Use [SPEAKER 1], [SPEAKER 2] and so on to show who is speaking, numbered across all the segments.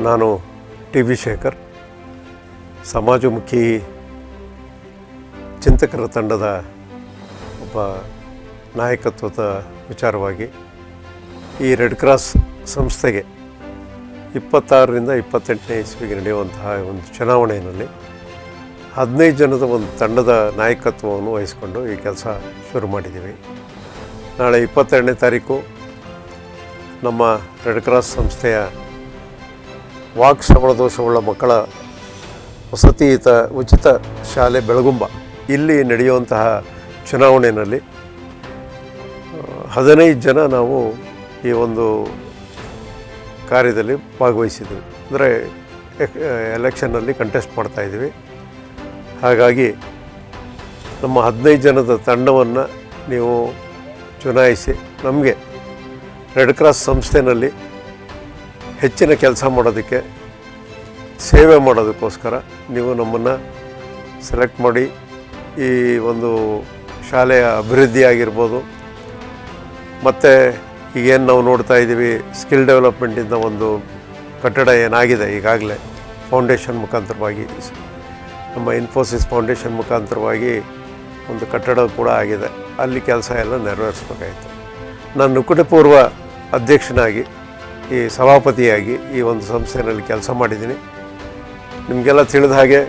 [SPEAKER 1] ನಾನು T B Shekhar, ಸಮಾಜಮುಖಿ ಚಿಂತಕರ ತಂಡದ ಒಬ್ಬ ನಾಯಕತ್ವದ ವಿಚಾರವಾಗಿ ಈ ರೆಡ್ ಕ್ರಾಸ್ ಸಂಸ್ಥೆಗೆ 26ರಿಂದ 28ನೇ ಇಸ್ವಿಗೆ ನಡೆಯುವಂತಹ ಒಂದು ಚುನಾವಣೆಯಲ್ಲಿ 15 ಜನದ ಒಂದು ತಂಡದ ನಾಯಕತ್ವವನ್ನು ವಹಿಸಿಕೊಂಡು ಈ ಕೆಲಸ ಶುರು ಮಾಡಿದ್ದೀವಿ. ನಾಳೆ 22ನೇ ತಾರೀಕು ನಮ್ಮ ರೆಡ್ ಕ್ರಾಸ್ ಸಂಸ್ಥೆಯ ವಾಕ್ ಶ್ರವಣ ದೋಷವುಳ್ಳ ಮಕ್ಕಳ ವಸತಿಯುತ ಉಚಿತ ಶಾಲೆ ಬೆಳಗುಂಬ ಇಲ್ಲಿ ನಡೆಯುವಂತಹ ಚುನಾವಣೆಯಲ್ಲಿ 15 ಜನ ನಾವು ಈ ಒಂದು ಕಾರ್ಯದಲ್ಲಿ ಭಾಗವಹಿಸಿದ್ವಿ. ಅಂದರೆ ಎಲೆಕ್ಷನ್ನಲ್ಲಿ ಕಂಟೆಸ್ಟ್ ಮಾಡ್ತಾಯಿದ್ವಿ. ಹಾಗಾಗಿ ನಮ್ಮ 15 ಜನದ ತಂಡವನ್ನು ನೀವು ಚುನಾಯಿಸಿ ನಮಗೆ ರೆಡ್ ಕ್ರಾಸ್ ಸಂಸ್ಥೆಯಲ್ಲಿ ಹೆಚ್ಚಿನ ಕೆಲಸ ಮಾಡೋದಕ್ಕೆ, ಸೇವೆ ಮಾಡೋದಕ್ಕೋಸ್ಕರ ನೀವು ನಮ್ಮನ್ನು ಸೆಲೆಕ್ಟ್ ಮಾಡಿ ಈ ಒಂದು ಶಾಲೆಯ ಅಭಿವೃದ್ಧಿ ಆಗಿರ್ಬೋದು, ಮತ್ತು ಈಗೇನು ನಾವು ನೋಡ್ತಾ ಇದ್ದೀವಿ ಸ್ಕಿಲ್ ಡೆವಲಪ್ಮೆಂಟಿಂದ ಒಂದು ಕಟ್ಟಡ ಏನಾಗಿದೆ ಈಗಾಗಲೇ ಫೌಂಡೇಶನ್ ಮುಖಾಂತರವಾಗಿ, ನಮ್ಮ ಇನ್ಫೋಸಿಸ್ ಫೌಂಡೇಶನ್ ಮುಖಾಂತರವಾಗಿ ಒಂದು ಕಟ್ಟಡ ಕೂಡ ಆಗಿದೆ. ಅಲ್ಲಿ ಕೆಲಸ ಎಲ್ಲ ನೆರವೇರಿಸ್ಬೇಕಾಯಿತು. ನಾನು ನಿಕಟಪೂರ್ವ ಅಧ್ಯಕ್ಷನಾಗಿ, ಈ ಸಭಾಪತಿಯಾಗಿ ಈ ಒಂದು ಸಂಸ್ಥೆಯಲ್ಲಿ ಕೆಲಸ ಮಾಡಿದ್ದೀನಿ. ನಿಮಗೆಲ್ಲ ತಿಳಿದ ಹಾಗೆ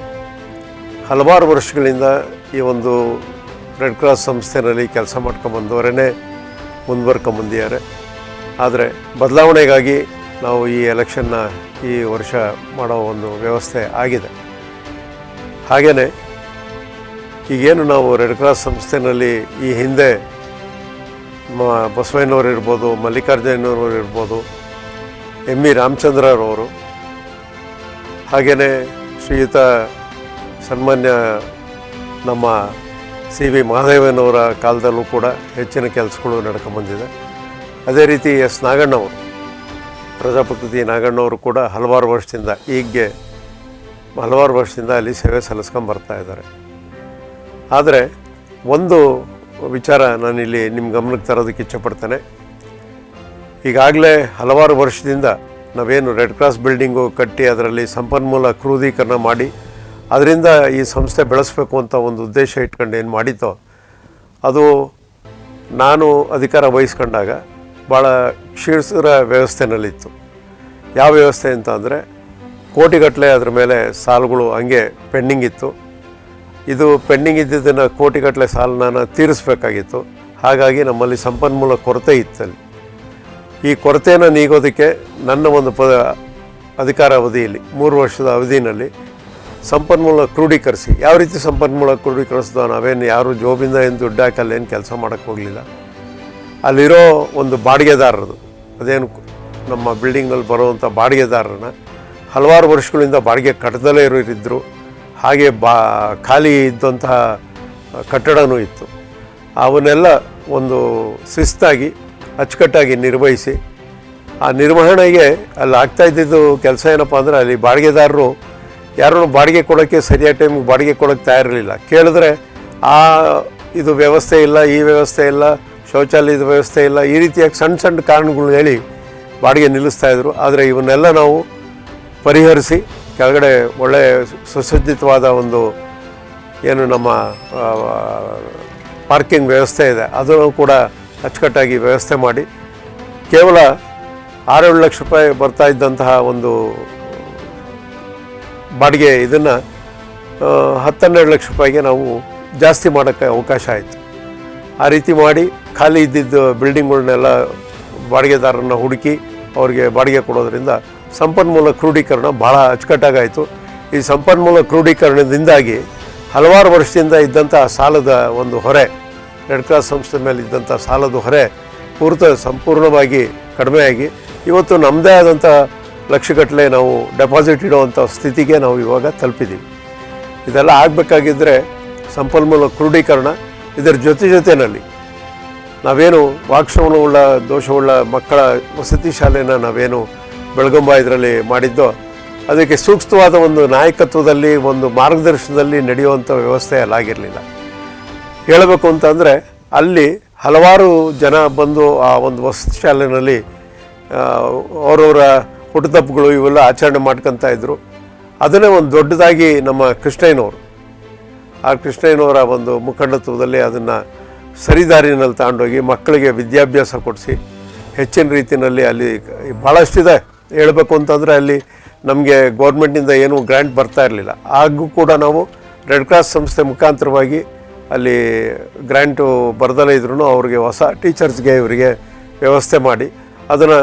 [SPEAKER 1] ಹಲವಾರು ವರ್ಷಗಳಿಂದ ಈ ಒಂದು ರೆಡ್ ಕ್ರಾಸ್ ಸಂಸ್ಥೆಯಲ್ಲಿ ಕೆಲಸ ಮಾಡ್ಕೊಂಬಂದವರೇ ಮುಂದುವರ್ಕೊಂಬಂದಿದ್ದಾರೆ. ಆದರೆ ಬದಲಾವಣೆಗಾಗಿ ನಾವು ಈ ಎಲೆಕ್ಷನ್ನ ಈ ವರ್ಷ ಮಾಡೋ ಒಂದು ವ್ಯವಸ್ಥೆ ಆಗಿದೆ. ಹಾಗೆಯೇ ಈಗೇನು ನಾವು ರೆಡ್ ಕ್ರಾಸ್ ಸಂಸ್ಥೆಯಲ್ಲಿ ಈ ಹಿಂದೆ ಬಸವಣ್ಣವರು ಇರ್ಬೋದು, ಮಲ್ಲಿಕಾರ್ಜುನವರು ಇರ್ಬೋದು, ಎಮ್ ಇ ರಾಮಚಂದ್ರರವರು, ಹಾಗೆಯೇ ಶ್ರೀಯುತ ಸನ್ಮಾನ್ಯ ನಮ್ಮ ಸಿ ವಿ ಮಹಾದೇವನವರ ಕಾಲದಲ್ಲೂ ಕೂಡ ಹೆಚ್ಚಿನ ಕೆಲಸಗಳು ನಡ್ಕೊಂಬಂದಿದೆ. ಅದೇ ರೀತಿ ಎಸ್ ನಾಗಣ್ಣವರು, ಪ್ರಜಾಪತಿ ನಾಗಣ್ಣವರು ಕೂಡ ಹಲವಾರು ವರ್ಷದಿಂದ ಅಲ್ಲಿ ಸೇವೆ ಸಲ್ಲಿಸ್ಕೊಂಬರ್ತಾ ಇದ್ದಾರೆ. ಆದರೆ ಒಂದು ವಿಚಾರ ನಾನಿಲ್ಲಿ ನಿಮ್ಮ ಗಮನಕ್ಕೆ ತರೋದಕ್ಕೆ ಇಚ್ಛಪಡ್ತೇನೆ. ಈಗಾಗಲೇ ಹಲವಾರು ವರ್ಷದಿಂದ ನಾವೇನು ರೆಡ್ ಕ್ರಾಸ್ ಬಿಲ್ಡಿಂಗು ಕಟ್ಟಿ ಅದರಲ್ಲಿ ಸಂಪನ್ಮೂಲ ಕ್ರೋಢೀಕರಣ ಮಾಡಿ ಅದರಿಂದ ಈ ಸಂಸ್ಥೆ ಬೆಳೆಸಬೇಕು ಅಂತ ಒಂದು ಉದ್ದೇಶ ಇಟ್ಕೊಂಡು ಏನು ಮಾಡಿತ್ತೋ, ಅದು ನಾನು ಅಧಿಕಾರ ವಹಿಸ್ಕೊಂಡಾಗ ಭಾಳ ಕ್ಷೀಣಿಸಿದ ವ್ಯವಸ್ಥೆನಲ್ಲಿತ್ತು. ಯಾವ ವ್ಯವಸ್ಥೆ ಅಂತ ಅಂದರೆ ಕೋಟಿಗಟ್ಟಲೆ ಅದರ ಮೇಲೆ ಸಾಲುಗಳು ಹಂಗೆ ಪೆಂಡಿಂಗ್ ಇತ್ತು. ಇದು ಪೆಂಡಿಂಗ್ ಇದ್ದಿದ್ದನ್ನು ಕೋಟಿಗಟ್ಟಲೆ ಸಾಲನ್ನ ತೀರಿಸಬೇಕಾಗಿತ್ತು. ಹಾಗಾಗಿ ನಮ್ಮಲ್ಲಿ ಸಂಪನ್ಮೂಲ ಕೊರತೆ ಇತ್ತಲ್ಲಿ. ಈ ಕೊರತೆಯನ್ನು ನೀಗೋದಕ್ಕೆ ನನ್ನ ಒಂದು ಅಧಿಕಾರ ಅವಧಿಯಲ್ಲಿ 3 ವರ್ಷದ ಅವಧಿಯಲ್ಲಿ ಸಂಪನ್ಮೂಲ ಕ್ರೋಢೀಕರಿಸಿ, ಯಾವ ರೀತಿ ಸಂಪನ್ಮೂಲ ಕ್ರೋಢೀಕರಿಸಿದೋ, ನಾವೇನು ಯಾರು ಜೋಬಿಂದ ಏನು ದುಡ್ಡು ಹಾಕಲ್ಲ, ಏನು ಕೆಲಸ ಮಾಡೋಕ್ಕೆ ಹೋಗಲಿಲ್ಲ. ಅಲ್ಲಿರೋ ಒಂದು ಬಾಡಿಗೆದಾರರದು, ಅದೇನು ನಮ್ಮ ಬಿಲ್ಡಿಂಗ್ನಲ್ಲಿ ಬರುವಂಥ ಬಾಡಿಗೆದಾರರನ್ನ ಹಲವಾರು ವರ್ಷಗಳಿಂದ ಬಾಡಿಗೆ ಕಟ್ಟದಲ್ಲೇ ಇರೋರಿದ್ದರು. ಹಾಗೆ ಖಾಲಿ ಇದ್ದಂತಹ ಕಟ್ಟಡವೂ ಇತ್ತು. ಅವನ್ನೆಲ್ಲ ಒಂದು ಶಿಸ್ತಾಗಿ ಅಚ್ಚುಕಟ್ಟಾಗಿ ನಿರ್ವಹಿಸಿ, ಆ ನಿರ್ವಹಣೆಗೆ ಅಲ್ಲಿ ಆಗ್ತಾಯಿದ್ದಿದ್ದು ಕೆಲಸ ಏನಪ್ಪ ಅಂದರೆ, ಅಲ್ಲಿ ಬಾಡಿಗೆದಾರರು ಯಾರನ್ನು ಬಾಡಿಗೆ ಕೊಡೋಕ್ಕೆ ಸರಿಯಾದ ಟೈಮಿಗೆ ಬಾಡಿಗೆ ಕೊಡೋಕ್ಕೆ ತಯಾರಿರಲಿಲ್ಲ. ಕೇಳಿದ್ರೆ ಇದು ವ್ಯವಸ್ಥೆ ಇಲ್ಲ, ಈ ವ್ಯವಸ್ಥೆ ಇಲ್ಲ, ಶೌಚಾಲಯದ ವ್ಯವಸ್ಥೆ ಇಲ್ಲ, ಈ ರೀತಿಯಾಗಿ ಸಣ್ಣ ಸಣ್ಣ ಕಾರಣಗಳು ಹೇಳಿ ಬಾಡಿಗೆ ನಿಲ್ಲಿಸ್ತಾಯಿದ್ರು. ಆದರೆ ಇವನ್ನೆಲ್ಲ ನಾವು ಪರಿಹರಿಸಿ ಕೆಳಗಡೆ ಒಳ್ಳೆಯ ಸುಸಜ್ಜಿತವಾದ ಒಂದು ಏನು ನಮ್ಮ ಪಾರ್ಕಿಂಗ್ ವ್ಯವಸ್ಥೆ ಇದೆ, ಅದನ್ನು ಕೂಡ ಅಚ್ಚುಕಟ್ಟಾಗಿ ವ್ಯವಸ್ಥೆ ಮಾಡಿ ಕೇವಲ 6-7 ಲಕ್ಷ ರೂಪಾಯಿ ಬರ್ತಾ ಇದ್ದಂತಹ ಒಂದು ಬಾಡಿಗೆ ಇದನ್ನು 10-12 ಲಕ್ಷ ರೂಪಾಯಿಗೆ ನಾವು ಜಾಸ್ತಿ ಮಾಡೋಕ್ಕೆ ಅವಕಾಶ ಆಯಿತು. ಆ ರೀತಿ ಮಾಡಿ ಖಾಲಿ ಇದ್ದಿದ್ದು ಬಿಲ್ಡಿಂಗ್ಗಳನ್ನೆಲ್ಲ ಬಾಡಿಗೆದಾರರನ್ನ ಹುಡುಕಿ ಅವ್ರಿಗೆ ಬಾಡಿಗೆ ಕೊಡೋದ್ರಿಂದ ಸಂಪನ್ಮೂಲ ಕ್ರೋಢೀಕರಣ ಭಾಳ ಅಚ್ಚುಕಟ್ಟಾಗಾಯಿತು. ಈ ಸಂಪನ್ಮೂಲ ಕ್ರೋಢೀಕರಣದಿಂದಾಗಿ ಹಲವಾರು ವರ್ಷದಿಂದ ಇದ್ದಂಥ ಸಾಲದ ಒಂದು ಹೊರೆ, ರೆಡ್ ಕ್ರಾಸ್ ಸಂಸ್ಥೆ ಮೇಲೆ ಇದ್ದಂಥ ಸಾಲದ ಹೊರೆ ಸಂಪೂರ್ಣವಾಗಿ ಕಡಿಮೆಯಾಗಿ ಇವತ್ತು ನಮ್ಮದೇ ಆದಂಥ ಲಕ್ಷಗಟ್ಟಲೆ ನಾವು ಡೆಪಾಸಿಟ್ ಇಡುವಂಥ ಸ್ಥಿತಿಗೆ ನಾವು ಇವಾಗ ತಲುಪಿದ್ದೀವಿ. ಇದೆಲ್ಲ ಆಗಬೇಕಾಗಿದ್ದರೆ ಸಂಪನ್ಮೂಲ ಕ್ರೋಢೀಕರಣ, ಇದರ ಜೊತೆಯಲ್ಲಿ ನಾವೇನು ವಾಕ್ಶ್ರವಣವುಳ್ಳ ದೋಷವುಳ್ಳ ಮಕ್ಕಳ ವಸತಿ ಶಾಲೆನ ನಾವೇನು ಬೆಳಗುಂಬ ಇದರಲ್ಲಿ ಮಾಡಿದ್ದೋ, ಅದಕ್ಕೆ ಸೂಕ್ತವಾದ ಒಂದು ನಾಯಕತ್ವದಲ್ಲಿ, ಒಂದು ಮಾರ್ಗದರ್ಶನದಲ್ಲಿ ನಡೆಯುವಂಥ ವ್ಯವಸ್ಥೆ ಅಲ್ಲಾಗಿರಲಿಲ್ಲ. ಹೇಳಬೇಕು ಅಂತಂದರೆ ಅಲ್ಲಿ ಹಲವಾರು ಜನ ಬಂದು ಆ ಒಂದು ವಸತಿ ಶಾಲೆಯಲ್ಲಿ ಅವರವರ ಹುಟ್ಟುಹಬ್ಬಗಳು ಇವೆಲ್ಲ ಆಚರಣೆ ಮಾಡ್ಕೊತಾ ಇದ್ದರು. ಅದನ್ನೇ ಒಂದು ದೊಡ್ಡದಾಗಿ ನಮ್ಮ ಕೃಷ್ಣಯ್ಯನವರು, ಆ ಕೃಷ್ಣಯ್ಯನವರ ಒಂದು ಮುಖಂಡತ್ವದಲ್ಲಿ ಅದನ್ನು ಸರಿದಾರಿನಲ್ಲಿ ತಗೊಂಡೋಗಿ ಮಕ್ಕಳಿಗೆ ವಿದ್ಯಾಭ್ಯಾಸ ಕೊಡಿಸಿ ಹೆಚ್ಚಿನ ರೀತಿಯಲ್ಲಿ ಅಲ್ಲಿ ಭಾಳಷ್ಟಿದೆ. ಹೇಳಬೇಕು ಅಂತಂದರೆ ಅಲ್ಲಿ ನಮಗೆ ಗೌರ್ಮೆಂಟಿಂದ ಏನೂ ಗ್ರ್ಯಾಂಟ್ ಬರ್ತಾ ಇರಲಿಲ್ಲ. ಹಾಗೂ ಕೂಡ ನಾವು ರೆಡ್ ಕ್ರಾಸ್ ಸಂಸ್ಥೆ ಮುಖಾಂತರವಾಗಿ ಅಲ್ಲಿ ಗ್ರ್ಯಾಂಟು ಬರ್ದಲೇ ಇದ್ರೂ ಅವ್ರಿಗೆ ಹೊಸ ಟೀಚರ್ಸ್ಗೆ ಇವರಿಗೆ ವ್ಯವಸ್ಥೆ ಮಾಡಿ ಅದನ್ನು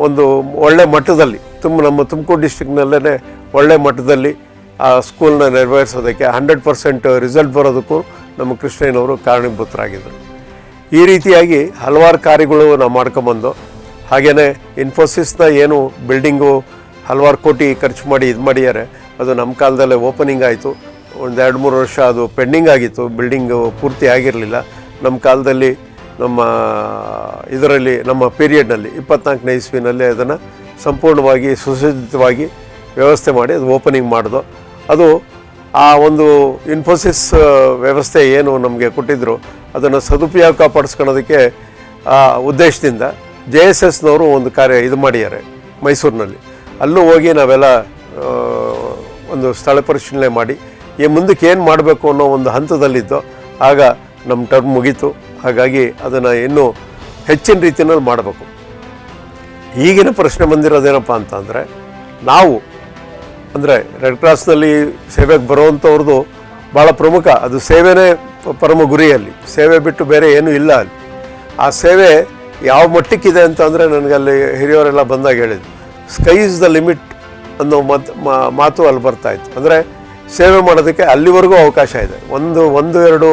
[SPEAKER 1] ಒಂದು ಒಳ್ಳೆ ಮಟ್ಟದಲ್ಲಿ ನಮ್ಮ ತುಮಕೂರು ಡಿಸ್ಟ್ರಿಕ್ನಲ್ಲೇ ಒಳ್ಳೆ ಮಟ್ಟದಲ್ಲಿ ಆ ಸ್ಕೂಲ್ನ ನಿರ್ವಹಿಸೋದಕ್ಕೆ 100% ರಿಸಲ್ಟ್ ಬರೋದಕ್ಕೂ ನಮ್ಮ ಕೃಷ್ಣಯ್ಯನವರು ಕಾರಣೀಭೂತರಾಗಿದ್ದರು. ಈ ರೀತಿಯಾಗಿ ಹಲವಾರು ಕಾರ್ಯಗಳು ನಾವು ಮಾಡ್ಕೊಂಬಂದು, ಹಾಗೆಯೇ ಇನ್ಫೋಸಿಸ್ನ ಏನು ಬಿಲ್ಡಿಂಗು ಹಲವಾರು ಕೋಟಿ ಖರ್ಚು ಮಾಡಿ ಇದು ಮಾಡಿದ್ದಾರೆ, ಅದು ನಮ್ಮ ಕಾಲದಲ್ಲೇ ಓಪನಿಂಗ್ ಆಯಿತು. ಒಂದು 2-3 ವರ್ಷ ಅದು ಪೆಂಡಿಂಗ್ ಆಗಿತ್ತು, ಬಿಲ್ಡಿಂಗು ಪೂರ್ತಿ ಆಗಿರಲಿಲ್ಲ. ನಮ್ಮ ಕಾಲದಲ್ಲಿ ನಮ್ಮ ಪೀರಿಯಡ್ನಲ್ಲಿ 24ನೇ ಇಸ್ವಿನಲ್ಲಿ ಅದನ್ನು ಸಂಪೂರ್ಣವಾಗಿ ಸುಸಜ್ಜಿತವಾಗಿ ವ್ಯವಸ್ಥೆ ಮಾಡಿ ಅದು ಓಪನಿಂಗ್ ಮಾಡಿದೋ. ಅದು ಆ ಒಂದು ಇನ್ಫೋಸಿಸ್ ವ್ಯವಸ್ಥೆ ಏನು ನಮಗೆ ಕೊಟ್ಟಿದ್ದರು ಅದನ್ನು ಸದುಪಯೋಗ ಪಡಿಸ್ಕೊಳ್ಳೋದಕ್ಕೆ ಆ ಉದ್ದೇಶದಿಂದ JSSನವರು ಒಂದು ಕಾರ್ಯ ಇದು ಮಾಡಿದ್ದಾರೆ ಮೈಸೂರಿನಲ್ಲಿ. ಅಲ್ಲೂ ಹೋಗಿ ನಾವೆಲ್ಲ ಒಂದು ಸ್ಥಳ ಪರಿಶೀಲನೆ ಮಾಡಿ ಈ ಮುಂದಕ್ಕೆ ಏನು ಮಾಡಬೇಕು ಅನ್ನೋ ಒಂದು ಹಂತದಲ್ಲಿದ್ದೋ. ಆಗ ನಮ್ಮ ಟರ್ಮ್ ಮುಗೀತು. ಹಾಗಾಗಿ ಅದನ್ನು ಇನ್ನೂ ಹೆಚ್ಚಿನ ರೀತಿಯಲ್ಲಿ ಮಾಡಬೇಕು. ಈಗಿನ ಪ್ರಶ್ನೆ ಬಂದಿರೋದೇನಪ್ಪ ಅಂತಂದರೆ, ನಾವು ಅಂದರೆ ರೆಡ್ ಕ್ರಾಸ್ನಲ್ಲಿ ಸೇವೆಗೆ ಬರುವಂಥವ್ರದ್ದು ಭಾಳ ಪ್ರಮುಖ, ಅದು ಸೇವೆನೇ ಪರಮ ಗುರಿಯಲ್ಲಿ, ಸೇವೆ ಬಿಟ್ಟು ಬೇರೆ ಏನೂ ಇಲ್ಲ ಅಲ್ಲಿ. ಆ ಸೇವೆ ಯಾವ ಮಟ್ಟಕ್ಕಿದೆ ಅಂತಂದರೆ ನನಗಲ್ಲಿ ಹಿರಿಯವರೆಲ್ಲ ಬಂದಾಗ ಹೇಳಿದ್ರು, ಸ್ಕೈ ಇಸ್ ದ ಲಿಮಿಟ್ ಅನ್ನೋ ಮಾತು ಅಲ್ಲಿ ಬರ್ತಾಯಿತ್ತು. ಅಂದರೆ ಸೇವೆ ಮಾಡೋದಕ್ಕೆ ಅಲ್ಲಿವರೆಗೂ ಅವಕಾಶ ಇದೆ. ಒಂದು ಎರಡು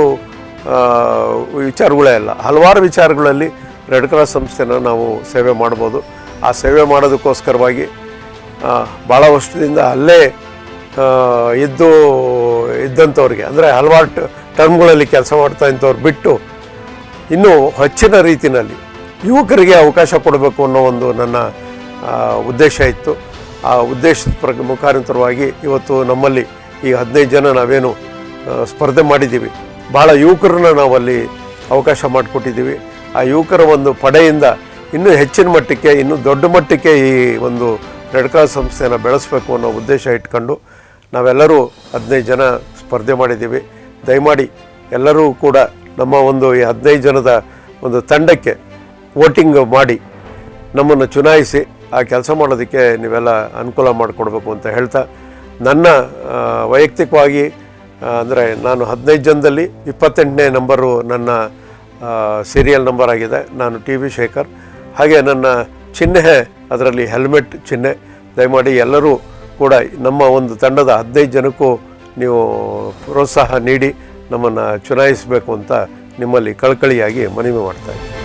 [SPEAKER 1] ವಿಚಾರಗಳೇ ಅಲ್ಲ, ಹಲವಾರು ವಿಚಾರಗಳಲ್ಲಿ ರೆಡ್ ಕ್ರಾಸ್ ಸಂಸ್ಥೆನ ನಾವು ಸೇವೆ ಮಾಡ್ಬೋದು. ಆ ಸೇವೆ ಮಾಡೋದಕ್ಕೋಸ್ಕರವಾಗಿ ಭಾಳ ವರ್ಷದಿಂದ ಅಲ್ಲೇ ಇದ್ದಂಥವ್ರಿಗೆ, ಅಂದರೆ ಹಲವಾರು ಟರ್ಮ್ಗಳಲ್ಲಿ ಕೆಲಸ ಮಾಡ್ತಾ ಇಂಥವ್ರು ಬಿಟ್ಟು ಇನ್ನೂ ಹೆಚ್ಚಿನ ರೀತಿಯಲ್ಲಿ ಯುವಕರಿಗೆ ಅವಕಾಶ ಕೊಡಬೇಕು ಅನ್ನೋ ಒಂದು ನನ್ನ ಉದ್ದೇಶ ಇತ್ತು. ಆ ಉದ್ದೇಶದ ಮುಖಾಂತರವಾಗಿ ಇವತ್ತು ನಮ್ಮಲ್ಲಿ ಈ 15 ಜನ ನಾವೇನು ಸ್ಪರ್ಧೆ ಮಾಡಿದ್ದೀವಿ, ಭಾಳ ಯುವಕರನ್ನ ನಾವಲ್ಲಿ ಅವಕಾಶ ಮಾಡಿಕೊಟ್ಟಿದ್ದೀವಿ. ಆ ಯುವಕರ ಒಂದು ಪಡೆಯಿಂದ ಇನ್ನೂ ಹೆಚ್ಚಿನ ಮಟ್ಟಕ್ಕೆ, ಇನ್ನೂ ದೊಡ್ಡ ಮಟ್ಟಕ್ಕೆ ಈ ಒಂದು ರೆಡ್ ಕ್ರಾಸ್ ಸಂಸ್ಥೆಯನ್ನು ಬೆಳೆಸಬೇಕು ಅನ್ನೋ ಉದ್ದೇಶ ಇಟ್ಕೊಂಡು ನಾವೆಲ್ಲರೂ 15 ಜನ ಸ್ಪರ್ಧೆ ಮಾಡಿದ್ದೀವಿ. ದಯಮಾಡಿ ಎಲ್ಲರೂ ಕೂಡ ನಮ್ಮ ಒಂದು ಈ 15 ಜನದ ಒಂದು ತಂಡಕ್ಕೆ ವೋಟಿಂಗ್ ಮಾಡಿ ನಮ್ಮನ್ನು ಚುನಾಯಿಸಿ ಆ ಕೆಲಸ ಮಾಡೋದಕ್ಕೆ ನೀವೆಲ್ಲ ಅನುಕೂಲ ಮಾಡಿಕೊಡ್ಬೇಕು ಅಂತ ಹೇಳ್ತಾ, ನನ್ನ ವೈಯಕ್ತಿಕವಾಗಿ ಅಂದರೆ ನಾನು 15 ಜನದಲ್ಲಿ 28ನೇ ನಂಬರು ನನ್ನ ಸೀರಿಯಲ್ ನಂಬರ್ ಆಗಿದೆ. ನಾನು TV ಶೇಖರ್. ಹಾಗೆ ನನ್ನ ಚಿಹ್ನೆ ಅದರಲ್ಲಿ ಹೆಲ್ಮೆಟ್ ಚಿಹ್ನೆ. ದಯಮಾಡಿ ಎಲ್ಲರೂ ಕೂಡ ನಮ್ಮ ಒಂದು ತಂಡದ 15 ಜನಕ್ಕೂ ನೀವು ಪ್ರೋತ್ಸಾಹ ನೀಡಿ ನಮ್ಮನ್ನು ಚುನಾಯಿಸಬೇಕು ಅಂತ ನಿಮ್ಮಲ್ಲಿ ಕಳಕಳಿಯಾಗಿ ಮನವಿ ಮಾಡ್ತಾಯಿದ್ದೀನಿ.